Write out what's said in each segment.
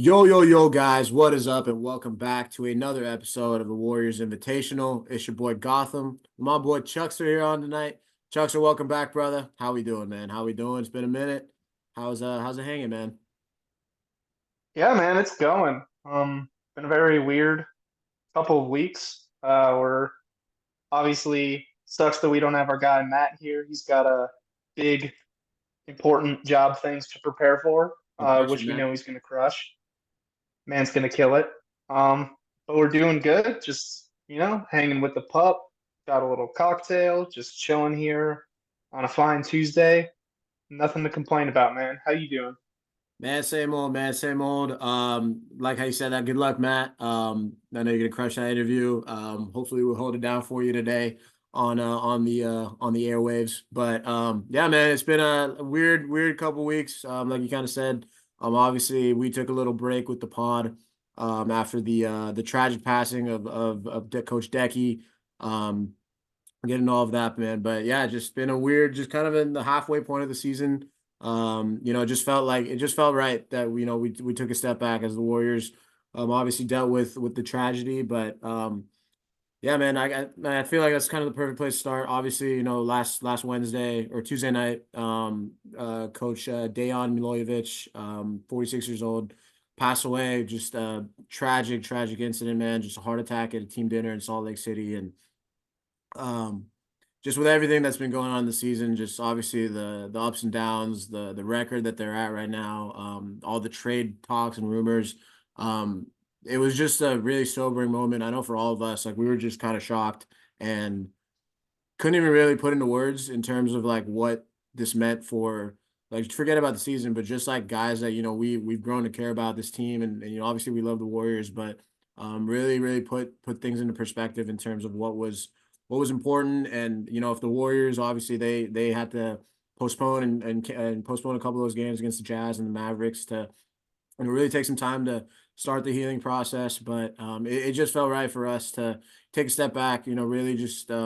Yo, yo, yo, guys, what is up? And welcome back to another episode of the Warriors Invitational. It's your boy Gotham. My boy Chuckster here on tonight. Chuckster, welcome back, brother. How we doing, man? How we doing? It's been a minute. How's it hanging, man? Yeah, man, it's going. Been a very weird couple of weeks. We're obviously sucks that we don't have our guy Matt here. He's got a big, important job things to prepare for, Unfortunate, which we man. know he's gonna crush. Man's gonna kill it. But we're doing good. Just hanging with the pup. Got a little cocktail. Just chilling here on a fine Tuesday. Nothing to complain about, man. How you doing? Man, same old, man, same old. Like how you said that, good luck, Matt. I know you're gonna crush that interview. Hopefully we'll hold it down for you today on the airwaves. But yeah, man, it's been a weird couple weeks. Like you kind of said. Obviously we took a little break with the pod after the tragic passing of Coach Deki. Um, Getting all of that, man. But yeah, just been a weird, just kind of in the halfway point of the season. It just felt right that we took a step back as the Warriors. Obviously dealt with the tragedy, but yeah, man, I feel like that's kind of the perfect place to start. Obviously, last Wednesday or Tuesday night, Coach Dejan Milojevic, 46 years old, passed away. Just a tragic incident, man. Just a heart attack at a team dinner in Salt Lake City, and um, just with everything that's been going on this season, just obviously the ups and downs, the record that they're at right now, all the trade talks and rumors. Um, it was just a really sobering moment. I know for all of us, like we were just kind of shocked and couldn't even really put into words in terms of like what this meant for, like, forget about the season, but just like guys that we've grown to care about this team, and obviously we love the Warriors, but really put things into perspective in terms of what was important. And if the Warriors, obviously they had to postpone and postpone a couple of those games against the Jazz and the Mavericks to and really take some time to start the healing process. But it just felt right for us to take a step back, really just pay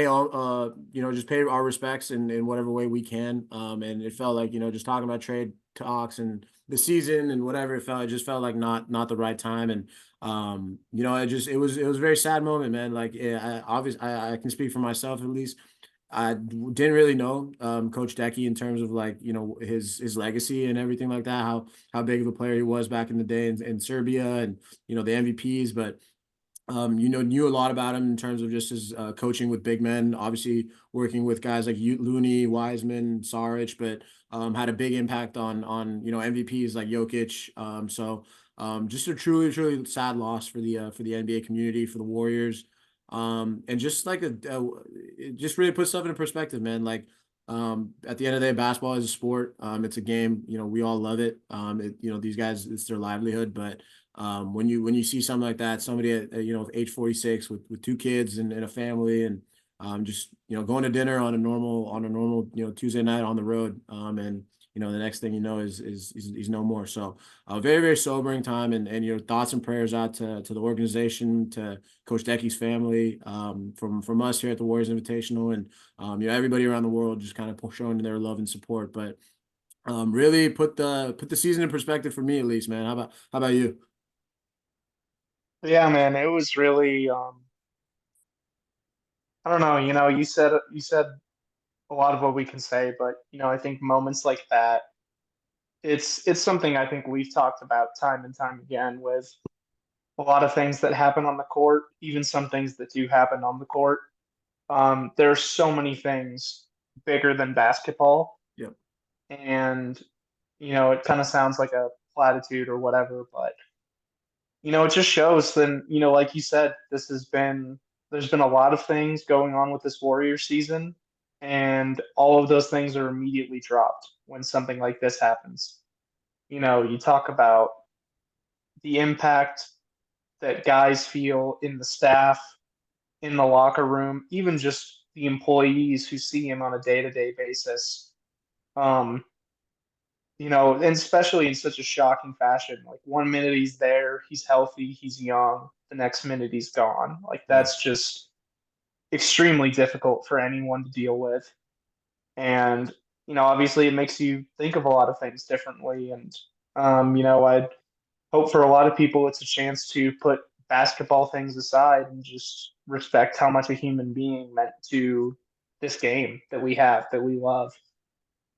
all just pay our respects in whatever way we can. And it felt like, just talking about trade talks and the season and whatever, it just felt like not the right time. And it was a very sad moment, man. Like, yeah, I can speak for myself at least. I didn't really know Coach Deki in terms of, like, his legacy and everything like that, how big of a player he was back in the day in Serbia, and the MVPs. But knew a lot about him in terms of just his coaching with big men, obviously working with guys like Looney, Wiseman, Saric, but had a big impact on MVPs like Jokic. Just a truly sad loss for the NBA community, for the Warriors. And just like it just really puts stuff into perspective, man. Like, at the end of the day, basketball is a sport. It's a game. We all love it. These guys, it's their livelihood, but when you see something like that, somebody at age 46 with two kids and a family, and just going to dinner on a normal Tuesday night on the road, and the next thing you know is he's no more. So very sobering time, and thoughts and prayers out to the organization, to Coach Decky's family, from us here at the Warriors Invitational, and everybody around the world, just kind of showing their love and support. But really put the season in perspective for me, at least, man. How about you? Yeah, man, it was really I don't know, you said a lot of what we can say, but I think moments like that, it's something I think we've talked about time and time again with a lot of things that happen on the court, even some things that do happen on the court. There are so many things bigger than basketball, Yep. and it kind of sounds like a platitude or whatever, but it just shows then, like you said, there's been a lot of things going on with this Warrior season, and all of those things are immediately dropped when something like this happens. You talk about the impact that guys feel in the staff, in the locker room, even just the employees who see him on a day-to-day basis. Um, and especially in such a shocking fashion. Like one minute he's there, he's healthy, he's young. The next minute he's gone. Like Yeah. that's just extremely difficult for anyone to deal with. And obviously it makes you think of a lot of things differently. And I hope for a lot of people it's a chance to put basketball things aside and just respect how much a human being meant to this game that we have, that we love.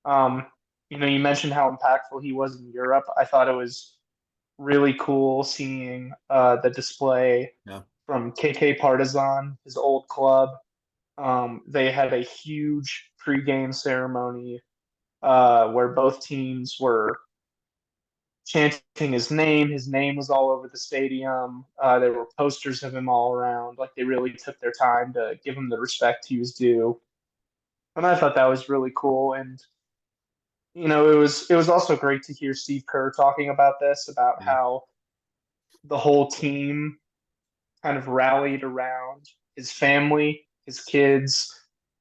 Um, you mentioned how impactful he was in Europe. I thought it was really cool seeing the display Yeah. from KK Partizan, his old club. They had a huge pregame ceremony where both teams were chanting his name. His name was all over the stadium. There were posters of him all around. Like they really took their time to give him the respect he was due. And I thought that was really cool. And it was also great to hear Steve Kerr talking about this, about Yeah. how the whole team kind of rallied around his family, his kids,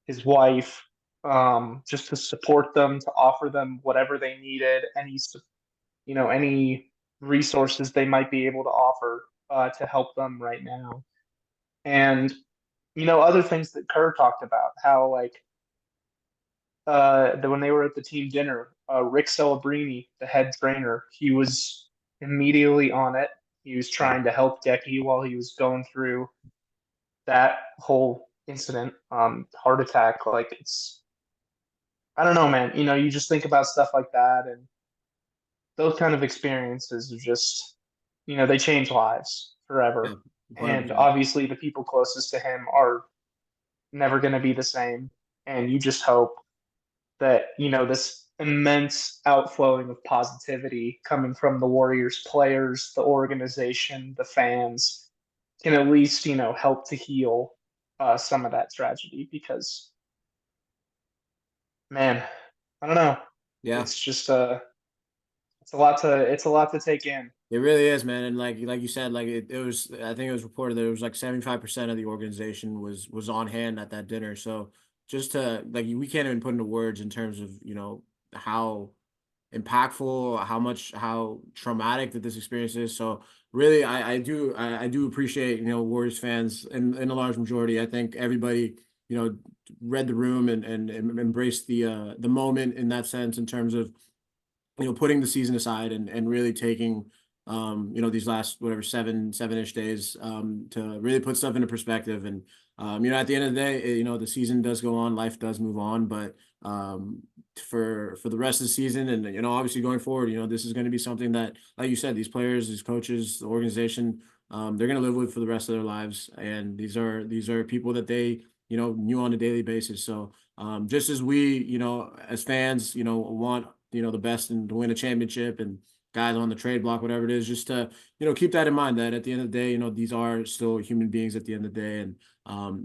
his wife, just to support them, to offer them whatever they needed, any resources they might be able to offer to help them right now. And other things that Kerr talked about, how like when they were at the team dinner, Rick Celebrini, the head trainer, he was immediately on it. He was Yeah. trying to help Deki while he was going through that whole incident, heart attack. Like I don't know, man. You just think about stuff like that, and those kind of experiences are just, they change lives Yeah. forever. And 100%. obviously, the people closest to him are never going to be the same. And you just hope that, this immense outflowing of positivity coming from the Warriors players, the organization, the fans can at least, help to heal some of that tragedy because, man, I don't know. Yeah. It's just it's a lot to take in. It really is, man. And like you said, like it was, I think it was reported that it was like 75% of the organization was on hand at that dinner. So just to like we can't even put into words in terms of, how impactful, how traumatic that this experience is. So really I do appreciate, Warriors fans in a large majority. I think everybody, read the room and embraced the moment in that sense in terms of putting the season aside and really taking these last whatever seven-ish days to really put stuff into perspective. And at the end of the day, the season does go on, life does move on, but for the rest of the season and obviously going forward, this is going to be something that, like you said, these players, these coaches, the organization, they're going to live with for the rest of their lives. And these are people that they knew on a daily basis. So just as we, as fans, want the best and to win a championship and guys on the trade block, whatever it is, just to keep that in mind that at the end of the day, these are still human beings at the end of the day. And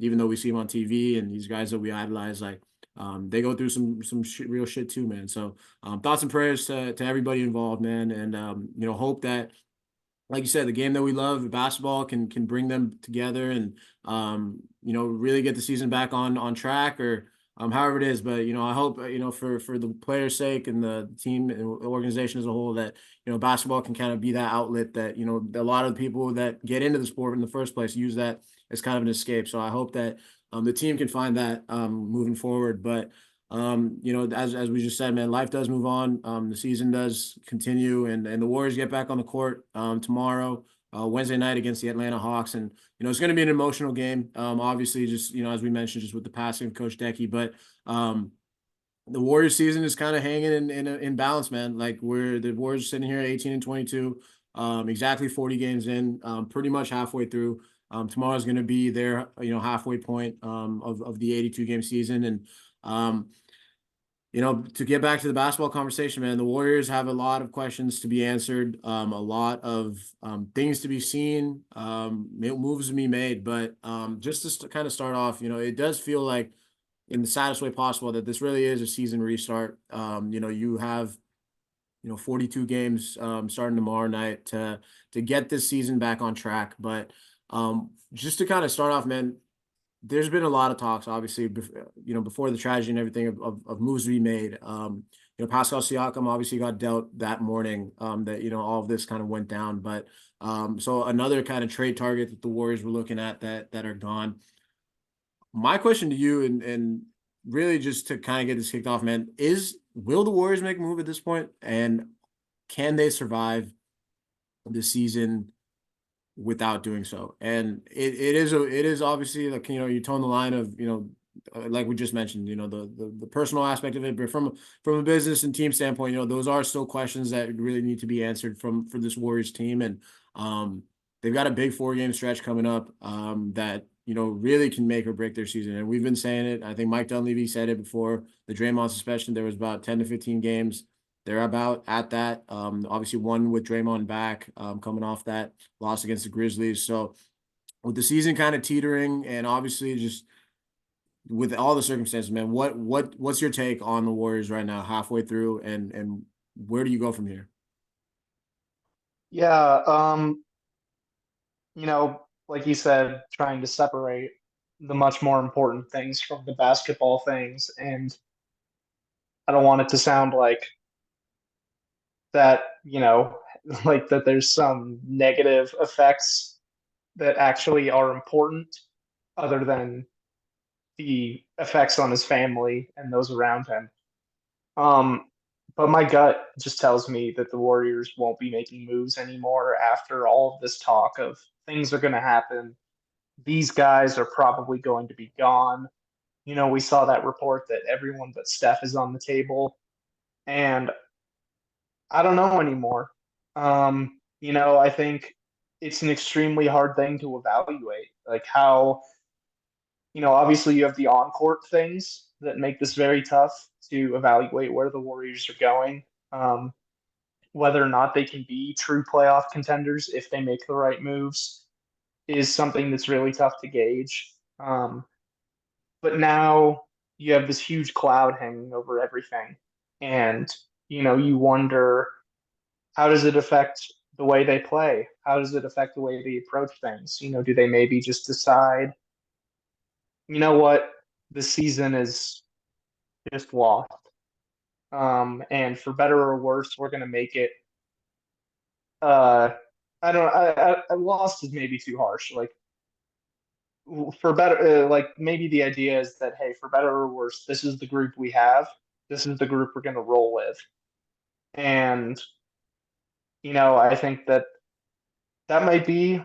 even though we see them on TV and these guys that we idolize, like they go through some real shit too, man. So thoughts and prayers to everybody involved, man. And hope that, like you said, the game that we love, basketball, can bring them together and really get the season back on track or however it is. But I hope for the players' sake and the team and organization as a whole that basketball can kind of be that outlet that a lot of the people that get into the sport in the first place use that as kind of an escape. So I hope that the team can find that moving forward. But as we just said, man, life does move on. The season does continue, and the Warriors get back on the court tomorrow, Wednesday night against the Atlanta Hawks, and it's going to be an emotional game. Obviously, just as we mentioned, just with the passing of Coach Deki, but the Warriors season is kind of hanging in balance, man. Like the Warriors sitting here at 18-22, exactly 40 games in, pretty much halfway through. Tomorrow's going to be their halfway point of the 82 game season, and to get back to the basketball conversation, man, the Warriors have a lot of questions to be answered, a lot of things to be seen, moves to be made. But just to kind of start off, it does feel like in the saddest way possible that this really is a season restart. You have 42 games starting tomorrow night to get this season back on track. But just to kind of start off, man, there's been a lot of talks, obviously, before the tragedy and everything of moves to be made. Pascal Siakam obviously got dealt that morning. That all of this kind of went down, but so another kind of trade target that the Warriors were looking at that are gone. My question to you, and really just to kind of get this kicked off, man, will the Warriors make a move at this point? And can they survive the season without doing so? And it is obviously, like, you tone the line of, like we just mentioned, the personal aspect of it, but from a business and team standpoint, those are still questions that really need to be answered for this Warriors team. And they've got a big 4 game stretch coming up, that really can make or break their season. And we've been saying it. I think Mike Dunleavy said it before the Draymond suspension. There was about 10 to 15 games. They're about at that. Obviously one with Draymond back, coming off that loss against the Grizzlies. So with the season kind of teetering, and obviously just with all the circumstances, man, what's your take on the Warriors right now, halfway through, and where do you go from here? Yeah, like you said, trying to separate the much more important things from the basketball things. And I don't want it to sound like that, like that there's some negative effects that actually are important other than the effects on his family and those around him. Um, but my gut just tells me that the Warriors won't be making moves anymore after all of this talk of things are going to happen. These guys are probably going to be gone. We saw that report that everyone but Steph is on the table, and I don't know anymore. I think it's an extremely hard thing to evaluate. Like how, obviously you have the on-court things that make this very tough to evaluate where the Warriors are going. Um, whether or not they can be true playoff contenders if they make the right moves is something that's really tough to gauge. But now you have this huge cloud hanging over everything. And, you wonder, how does it affect the way they play? How does it affect the way they approach things? Do they maybe just decide, what, the season is just lost. And for better or worse, we're going to make it. Uh, I don't. Lost is maybe too harsh. Like for better, like maybe the idea is that, hey, for better or worse, this is the group we have. This is the group we're going to roll with. And I think that might be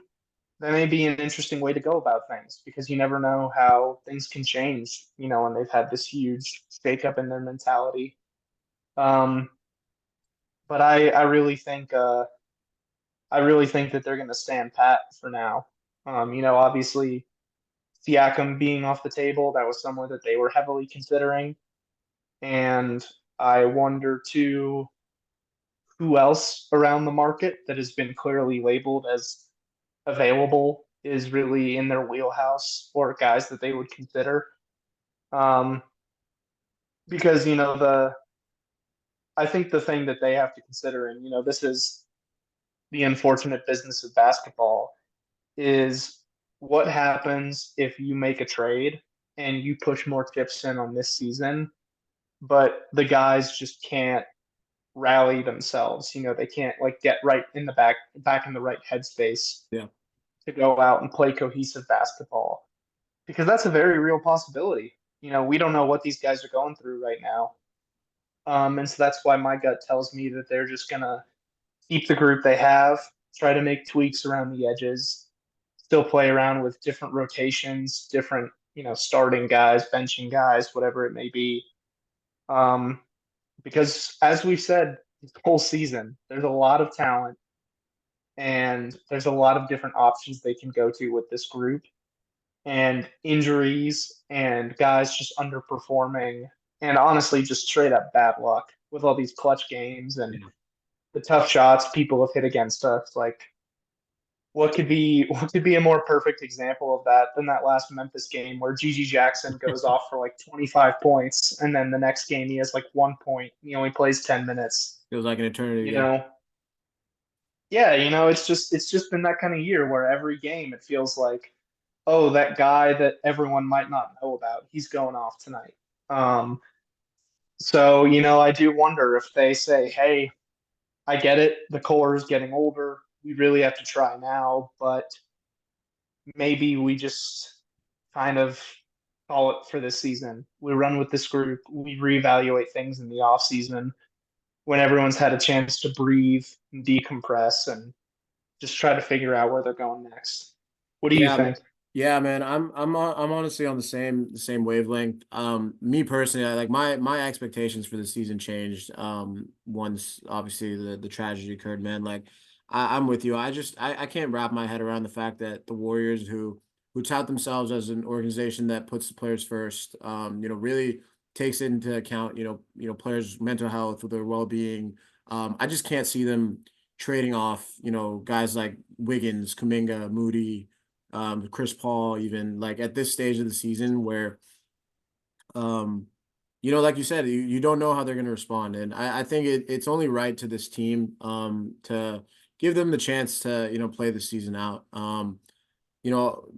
that may be an interesting way to go about things because you never know how things can change. And they've had this huge shakeup in their mentality. Um, but I really think that they're going to stand pat for now. Obviously Siakam being off the table, that was someone that they were heavily considering. And I wonder too who else around the market that has been clearly labeled as available is really in their wheelhouse or guys that they would consider. Um, because I think the thing that they have to consider, and this is the unfortunate business of basketball, is what happens if you make a trade and you push more chips in on this season, but the guys just can't rally themselves. They can't like get right in the back in the right headspace Yeah. to go out and play cohesive basketball because that's a very real possibility. We don't know what these guys are going through right now. And so that's why my gut tells me that they're just gonna keep the group they have, try to make tweaks around the edges, still play around with different rotations, different, starting guys, benching guys, whatever it may be. Um, because as we've said this whole season, there's a lot of talent and there's a lot of different options they can go to with this group. And injuries and guys just underperforming and honestly just straight up bad luck with all these clutch games and Yeah. the tough shots people have hit against us. Like what could be a more perfect example of that than that last Memphis game where Gigi Jackson goes off for like 25 points and then the next game he has like 1 point. He only plays 10 minutes. Feels like an eternity. You Yeah. know, yeah, it's just been that kind of year where every game it feels like, oh, that guy that everyone might not know about, he's going off tonight. Um, so I do wonder if they say, hey, I get it, the core is getting older, we really have to try now, but maybe we just kind of call it for this season. We run with this group, we reevaluate things in the off season when everyone's had a chance to breathe and decompress and just try to figure out where they're going next. What do you Yeah, think? yeah, man. I'm honestly on the same wavelength. Me personally, like my expectations for the season changed once obviously the tragedy occurred, man. Like I'm with you. I can't wrap my head around the fact that the Warriors who tout themselves as an organization that puts the players first, really takes into account, players' mental health, their well-being. I just can't see them trading off, guys like Wiggins, Kuminga, Moody, Chris Paul, even like at this stage of the season where, um, like you said, you don't know how they're going to respond. And I think it's only right to this team, to give them the chance to, play the season out. You know,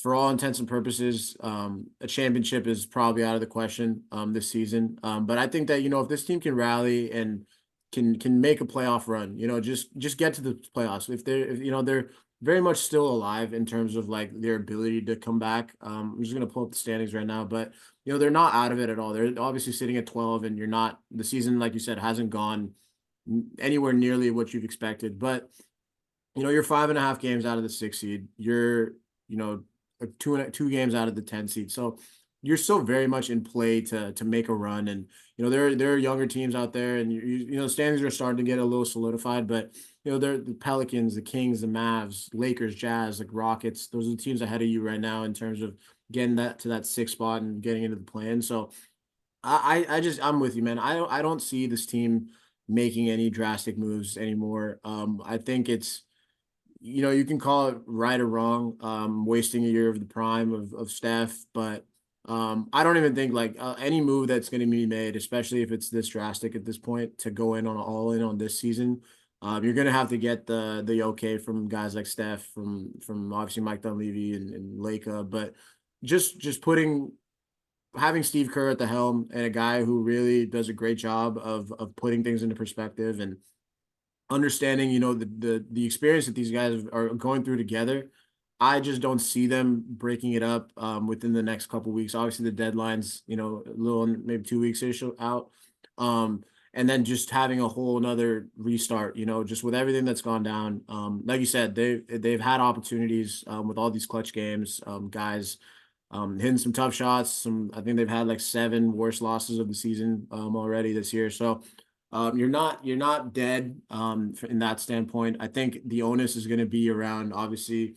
for all intents and purposes, a championship is probably out of the question this season. But I think that if this team can rally and can make a playoff run, just get to the playoffs. If they're very much still alive in terms of like their ability to come back. I'm just gonna pull up the standings right now, but they're not out of it at all. They're obviously sitting at 12, and you're not the season, like you said, hasn't gone anywhere nearly what you've expected. But you're 5.5 games out of the 6 seed. You're, you know, two games out of the 10 seed. So you're still very much in play to make a run. And there are younger teams out there, and standings are starting to get a little solidified. But they're the Pelicans, the Kings, the Mavs, Lakers, Jazz, like Rockets. Those are the teams ahead of you right now in terms of getting that to that sixth spot and getting into the plan. So I'm with you, man. I don't see this team making any drastic moves anymore. I think it's you can call it right or wrong, wasting a year of the prime of Steph, but I don't even think like any move that's going to be made, especially if it's this drastic at this point, to go in on all in on this season. You're going to have to get the okay from guys like Steph, from obviously Mike Dunleavy and Laka, but just having Steve Kerr at the helm and a guy who really does a great job of putting things into perspective and understanding, the experience that these guys are going through together. I just don't see them breaking it up within the next couple weeks. Obviously, the deadline's a little maybe 2 weeks ish out, and then just having a whole another restart. Just with everything that's gone down. Like you said, they've had opportunities with all these clutch games. Guys hitting some tough shots. I think they've had like 7 worst losses of the season already this year. So you're not dead in that standpoint. I think the onus is going to be around obviously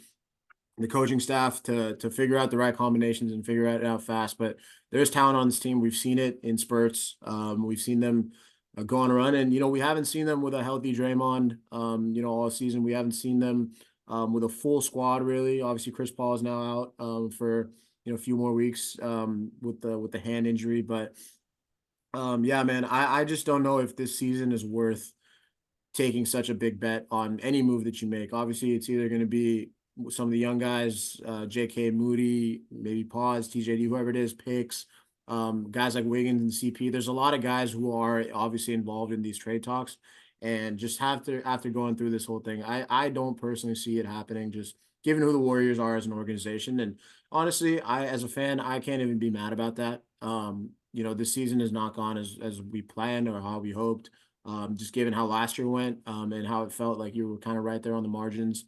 the coaching staff to figure out the right combinations and figure it out fast. But there's talent on this team. We've seen it in spurts. We've seen them go on a run, and we haven't seen them with a healthy Draymond. All season we haven't seen them with a full squad really. Obviously, Chris Paul is now out for a few more weeks with the hand injury, but. Yeah, man, I just don't know if this season is worth taking such a big bet on any move that you make. Obviously, it's either going to be some of the young guys, JK Moody, maybe Pause, TJD, whoever it is, picks, guys like Wiggins and CP. There's a lot of guys who are obviously involved in these trade talks, and just after going through this whole thing, I don't personally see it happening. Just given who the Warriors are as an organization, and honestly, I as a fan, I can't even be mad about that. This season has not gone as we planned or how we hoped. Just given how last year went, and how it felt like you were kind of right there on the margins.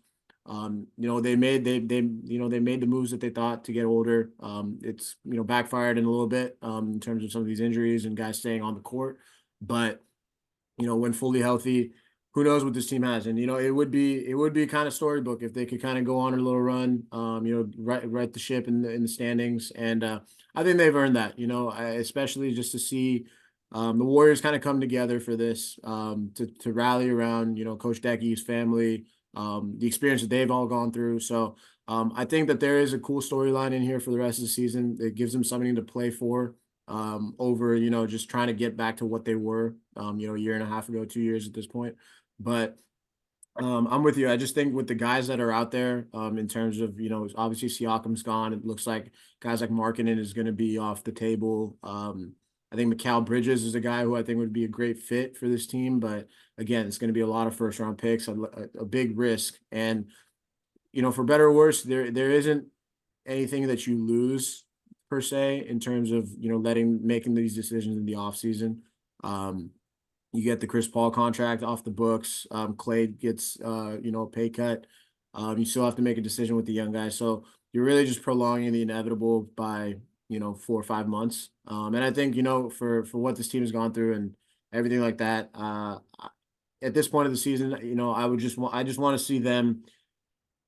They made the moves that they thought to get older. It's backfired in a little bit in terms of some of these injuries and guys staying on the court, but when fully healthy, who knows what this team has? And it would be kind of storybook if they could kind of go on a little run, right the ship in the standings, and I think they've earned that. Especially just to see the Warriors kind of come together for this, to rally around Coach Deki's family, the experience that they've all gone through. So I think that there is a cool storyline in here for the rest of the season. It gives them something to play for over just trying to get back to what they were a year and a half ago, 2 years at this point. But I'm with you. I just think with the guys that are out there, in terms of obviously Siakam's gone. It looks like guys like Markkinen is going to be off the table. I think Mikal Bridges is a guy who I think would be a great fit for this team, but again, it's going to be a lot of first round picks, a big risk, and for better or worse, there isn't anything that you lose per se in terms of making these decisions in the off season. You get the Chris Paul contract off the books. Clay gets a pay cut. You still have to make a decision with the young guy. So you're really just prolonging the inevitable by 4 or 5 months. And I think for what this team has gone through and everything like that, at this point of the season, I just want to see them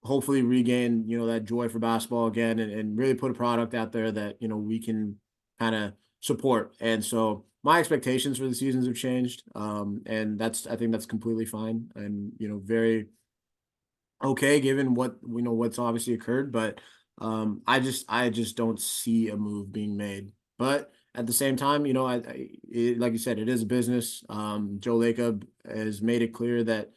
hopefully regain that joy for basketball again, and really put a product out there that we can kind of support. And so my expectations for the seasons have changed, and I think that's completely fine, and very okay given what's obviously occurred. But I just don't see a move being made. But at the same time, like you said, it is a business. Joe Lacob has made it clear that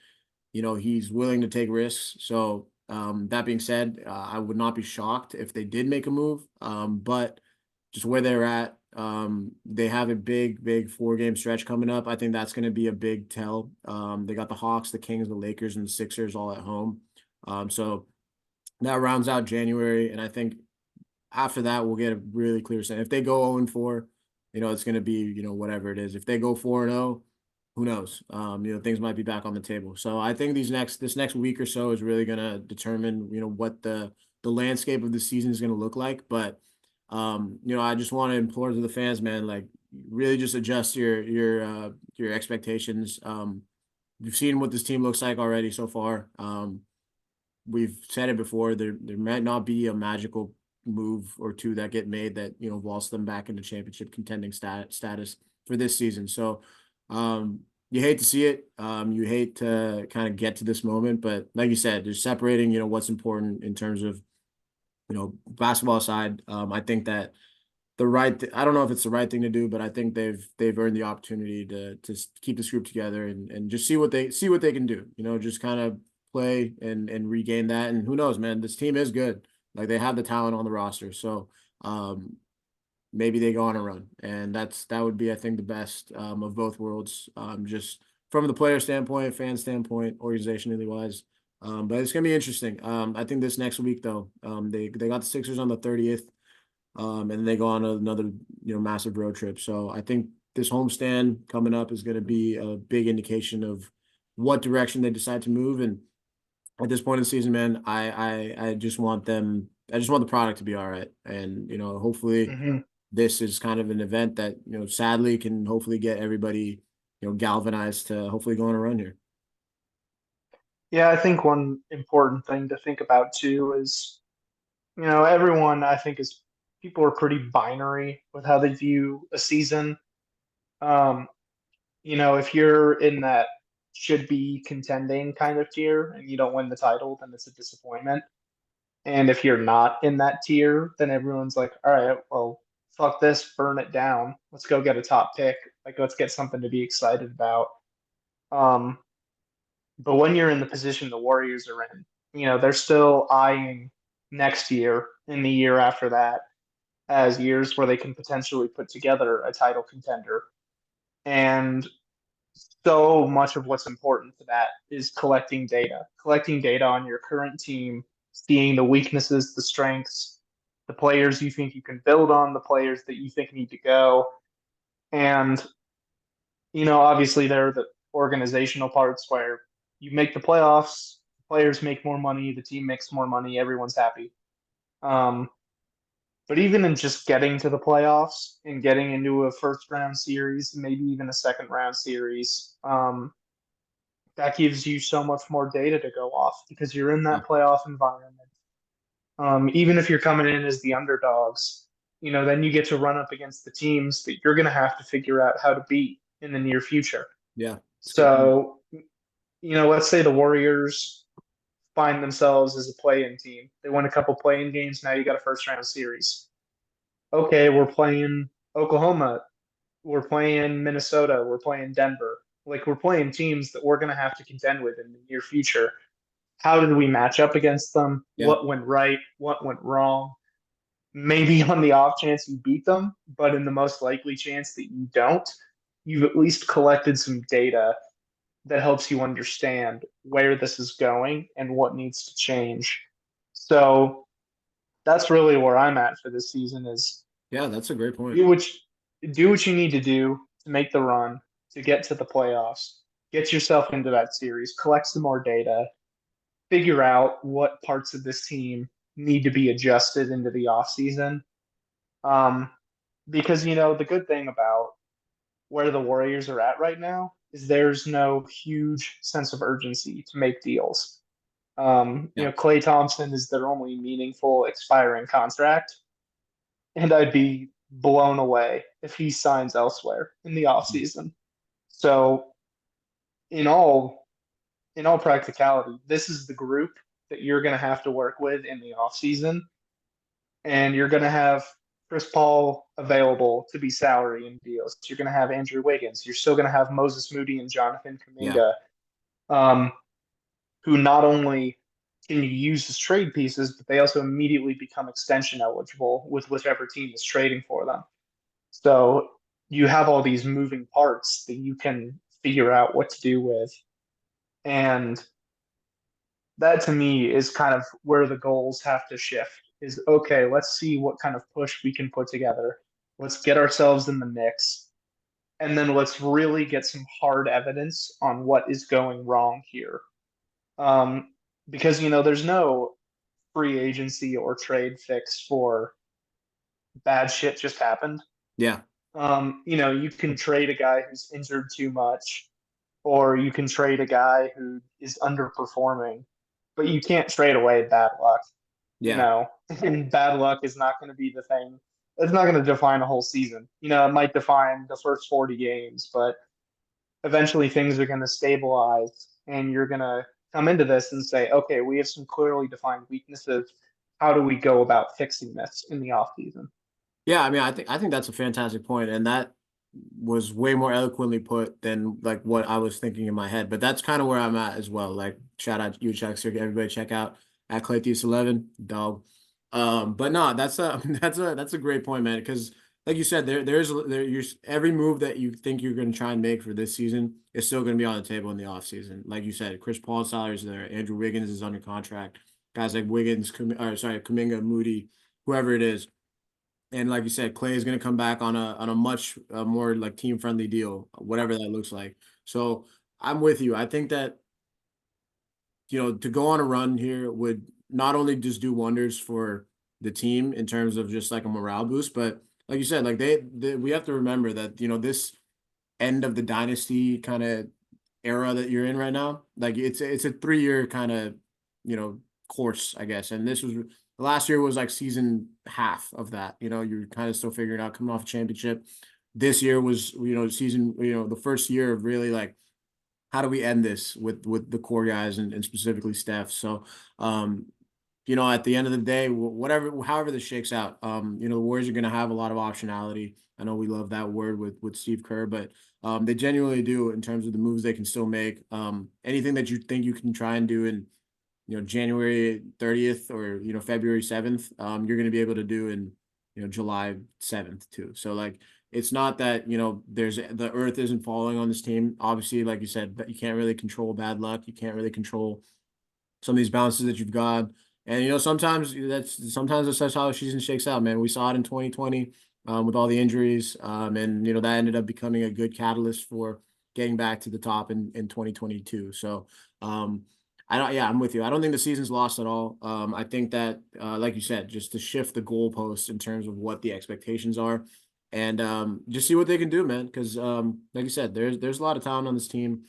he's willing to take risks. So that being said, I would not be shocked if they did make a move. But just where they're at, they have a big 4 game stretch coming up. I think that's going to be a big tell. They got the Hawks, the Kings, the Lakers, and the Sixers all at home. So that rounds out January, and I think after that we'll get a really clear sense. If they go 0-4, it's going to be whatever it is. If they go 4-0, who knows? Things might be back on the table. So I think this next week or so is really going to determine what the landscape of the season is going to look like. But I just want to implore to the fans, man, like really just adjust your expectations. You've seen what this team looks like already so far. We've said it before. There might not be a magical move or two that get made that vaults them back into championship contending status for this season. So you hate to see it. You hate to kind of get to this moment, but like you said, just separating what's important in terms of basketball side. I think that I don't know if it's the right thing to do, but I think they've earned the opportunity to keep this group together and just see what they can do. Just kind of play and regain that. And who knows, man, this team is good. Like they have the talent on the roster. So maybe they go on a run, and that would be, I think, the best of both worlds. Just from the player standpoint, fan standpoint, organizationally wise. But it's gonna be interesting. I think this next week though, they got the Sixers on the 30th. And they go on another massive road trip. So I think this homestand coming up is going to be a big indication of what direction they decide to move. And at this point in the season, man, I just want them. I just want the product to be all right. And hopefully Hmm. this is kind of an event that sadly can hopefully get everybody galvanized to hopefully go on a run here. Yeah, I think one important thing to think about too is, everyone I think is people are pretty binary with how they view a season. Um, if you're in that should be contending kind of tier and you don't win the title, then it's a disappointment. And if you're not in that tier, then everyone's like, all right, well, fuck this, burn it down. Let's go get a top pick. Like, let's get something to be excited about. Um, but when you're in the position the Warriors are in, they're still eyeing next year and the year after that as years where they can potentially put together a title contender. And so much of what's important to that is collecting data on your current team, seeing the weaknesses, the strengths, the players you think you can build on, the players that you think need to go. And, obviously there are the organizational parts where you make the playoffs, players make more money, the team makes more money, everyone's happy. Um, but even in just getting to the playoffs and getting into a first round series, maybe even a second round series, that gives you so much more data to go off because you're in Yeah. that playoff environment. Even if you're coming in as the underdogs, then you get to run up against the teams that you're going to have to figure out how to beat in the near future. Yeah. It's a good point. So, let's say the Warriors find themselves as a play-in team. They win a couple play-in games. Now you got a first-round series. Okay, we're playing Oklahoma. We're playing Minnesota. We're playing Denver. Like we're playing teams that we're going to have to contend with in the near future. How did we match up against them? Yeah. What went right? What went wrong? Maybe on the off chance you beat them, but in the most likely chance that you don't, you've at least collected some data that helps you understand where this is going and what needs to change. So that's really where I'm at for this season is Yeah. That's a great point. do what you, do what you need to do to make the run, to get to the playoffs, get yourself into that series, collect some more data, figure out what parts of this team need to be adjusted into the offseason. Um, because, the good thing about where the Warriors are at right now is there's no huge sense of urgency to make deals. Yeah. Clay Thompson is their only meaningful expiring contract, and I'd be blown away if he signs elsewhere in the offseason. So, in all in all practicality, this is the group that you're going to have to work with in the offseason, and you're going to have Chris Paul available to be salary in deals. You're going to have Andrew Wiggins. You're still going to have Moses Moody and Jonathan Yeah. Kuminga, um, who not only can you use as trade pieces, but they also immediately become extension eligible with whichever team is trading for them. So you have all these moving parts that you can figure out what to do with. And that to me is kind of where the goals have to shift is okay, let's see what kind of push we can put together. Let's get ourselves in the mix. And then let's really get some hard evidence on what is going wrong here. Um, because, there's no free agency or trade fix for bad shit just happened. Yeah. You can trade a guy who's injured too much, or you can trade a guy who is underperforming, but you can't trade away bad luck, Yeah. and bad luck is not going to be the thing. It's not going to define a whole season. It might define the first 40 games, but eventually things are going to stabilize and you're going to come into this and say, okay, we have some clearly defined weaknesses. How do we go about fixing this in the offseason? Yeah, I mean, I think that's a fantastic point, and that was way more eloquently put than like what I was thinking in my head. But that's kind of where I'm at as well. Like, shout out you, Chuck. So everybody check out at Claytheus11, dog. But no, that's a that's a great point, man. Because like you said, every move that you think you're going to try and make for this season is still going to be on the table in the offseason. Like you said, Chris Paul's salary is there. Andrew Wiggins is under contract. Guys like Wiggins, Kuminga, Moody, whoever it is. And like you said, Clay is going to come back on a much more like team friendly deal, whatever that looks like. So I'm with you. I think that to go on a run here would not only just do wonders for the team in terms of just like a morale boost, but like you said, like we have to remember that this end of the dynasty kind of era that you're in right now, like it's a 3 year kind of course, I guess. And this was last year was like season half of that. You're kind of still figuring out coming off a championship. This year was season the first year of really like how do we end this with the core guys and specifically Steph. So at the end of the day, whatever, however this shakes out, the Warriors are going to have a lot of optionality. I know we love that word with Steve Kerr, but they genuinely do in terms of the moves they can still make. Anything that you think you can try and do in, January 30th or, February 7th, you're going to be able to do in, July 7th too. So like, it's not that, the earth isn't falling on this team. Obviously, like you said, but you can't really control bad luck. You can't really control some of these bounces that you've got. And sometimes that's how the season shakes out, man. We saw it in 2020 with all the injuries, and that ended up becoming a good catalyst for getting back to the top in 2022. So I'm with you. I don't think the season's lost at all. I think that like you said, just to shift the goalposts in terms of what the expectations are, and just see what they can do, man. Because like you said, there's a lot of talent on this team.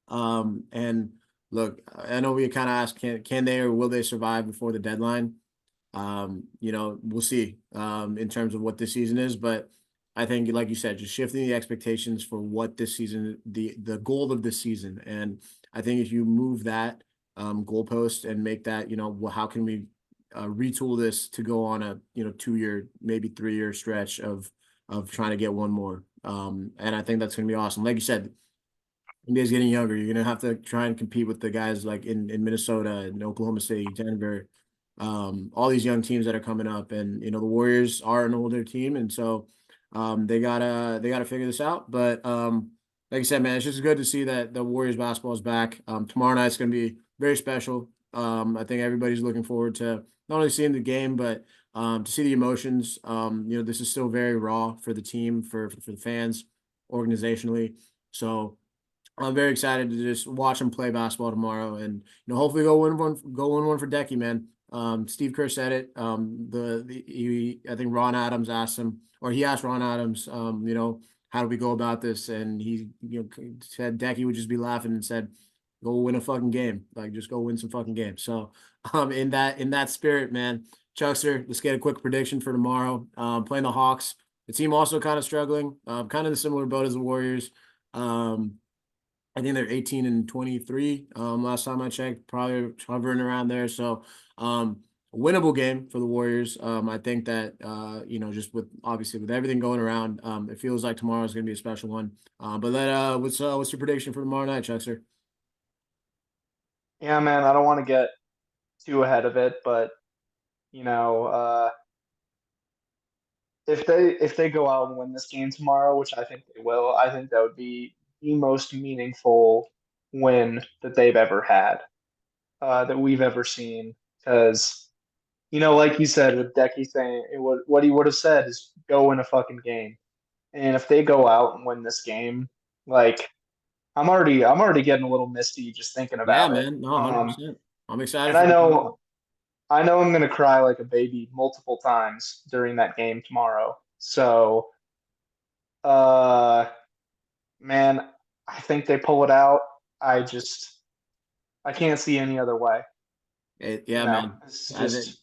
And look, I know we kind of asked, can they or will they survive before the deadline? We'll see in terms of what this season is, but I think, like you said, just shifting the expectations for what this season, the goal of this season, and I think if you move that goalpost and make that, well, how can we retool this to go on a 2 year, maybe 3 year stretch of trying to get one more, and I think that's gonna be awesome. Like you said, NBA's getting younger. You're gonna have to try and compete with the guys like in Minnesota and Oklahoma City, Denver, all these young teams that are coming up. And the Warriors are an older team, and so they gotta figure this out. But like I said, man, it's just good to see that the Warriors basketball is back. Tomorrow night's gonna be very special. I think everybody's looking forward to not only seeing the game, but to see the emotions. This is still very raw for the team, for the fans, organizationally. So I'm very excited to just watch him play basketball tomorrow, and hopefully go win one for Decky, man. Steve Kerr said it. I think Ron Adams asked him, or he asked Ron Adams, how do we go about this? And he, said Decky would just be laughing and said, "Go win a fucking game, like just go win some fucking games." So, in that spirit, man, Chuckster, let's get a quick prediction for tomorrow. Playing the Hawks, the team also kind of struggling, kind of the similar boat as the Warriors. Um, I think they're 18 and 23. Last time I checked, probably hovering around there. So, winnable game for the Warriors. I think that just with obviously with everything going around, it feels like tomorrow is going to be a special one. What's your prediction for tomorrow night, Chuckster? Yeah, man, I don't want to get too ahead of it, but you know, if they go out and win this game tomorrow, which I think they will, I think that would be the most meaningful win that they've ever had, that we've ever seen. Because like you said, with Decky saying what he would have said is go win a fucking game. And if they go out and win this game, like I'm already getting a little misty just thinking Yeah, about it. man. No, 100%. I'm excited And for I tomorrow. know I'm gonna cry like a baby multiple times during that game tomorrow. So, uh, man, I think they pull it out. I just I can't see any other way. Yeah, man. It's I think just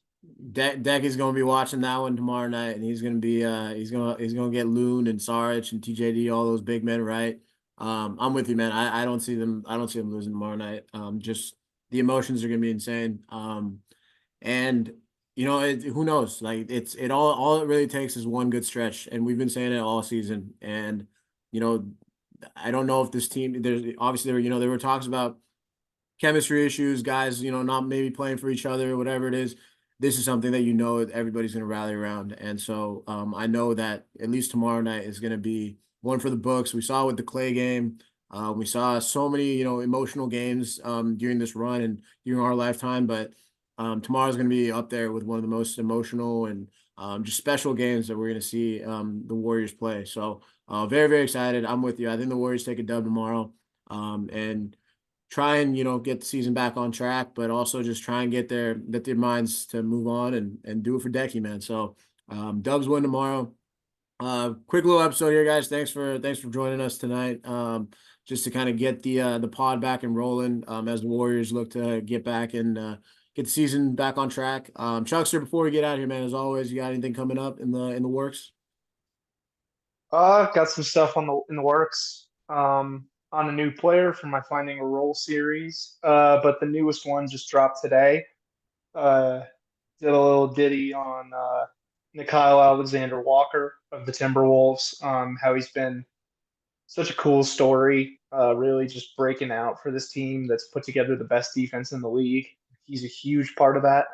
Deck is going to be watching that one tomorrow night, and he's going to be he's going to get Loon and Saric and TJD, all those big men, right? I'm with you, man. I don't see them losing tomorrow night. Just the emotions are going to be insane. And who knows? Like all it really takes is one good stretch, and we've been saying it all season. And you know, I don't know if this team. There's obviously there were talks about chemistry issues, guys, not maybe playing for each other, whatever it is. This is something that everybody's going to rally around. And so I know that at least tomorrow night is going to be one for the books. We saw with the Clay game. We saw so many, emotional games during this run and during our lifetime. But tomorrow's going to be up there with one of the most emotional and just special games that we're going to see the Warriors play. So very, very excited. I'm with you. I think the Warriors take a dub tomorrow. And try and get the season back on track, but also just try and get their minds to move on and do it for Decky, man. So Dubs win tomorrow. Quick little episode here, guys. Thanks for joining us tonight. Just to kind of get the pod back and rolling as the Warriors look to get back and get the season back on track. Chuckster, before we get out of here, man, as always, you got anything coming up in the works? got some stuff in the works. On a new player for my Finding a Role series. But the newest one just dropped today. Uh, did a little ditty on Nikhil Alexander Walker of the Timberwolves. How he's been such a cool story. Really just breaking out for this team that's put together the best defense in the league. He's a huge part of that.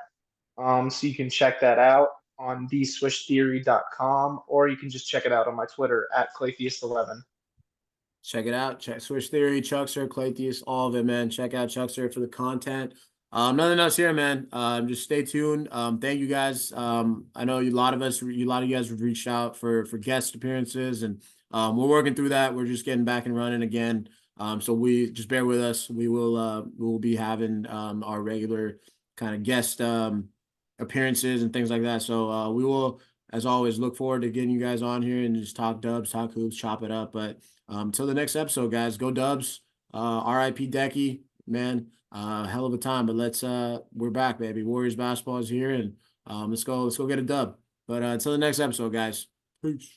So you can check that out on theswishtheory.com, or you can just check it out on my Twitter at Claytheist11. Check it out. Check Switch Theory, Chuckster, Claytheus, all of it, man. Check out Chuckster for the content. Nothing else here, man. Just stay tuned. Thank you guys. I know a lot of you guys have reached out for guest appearances, and we're working through that. We're just getting back and running again. So we just bear with us. We will be having our regular kind of guest appearances and things like that. So we will, as always, look forward to getting you guys on here and just talk dubs, talk hoops, chop it up. But till the next episode, guys, go Dubs. RIP Decky, man. Hell of a time. But we're back, baby. Warriors basketball is here, and let's go get a dub. But until the next episode, guys. Peace.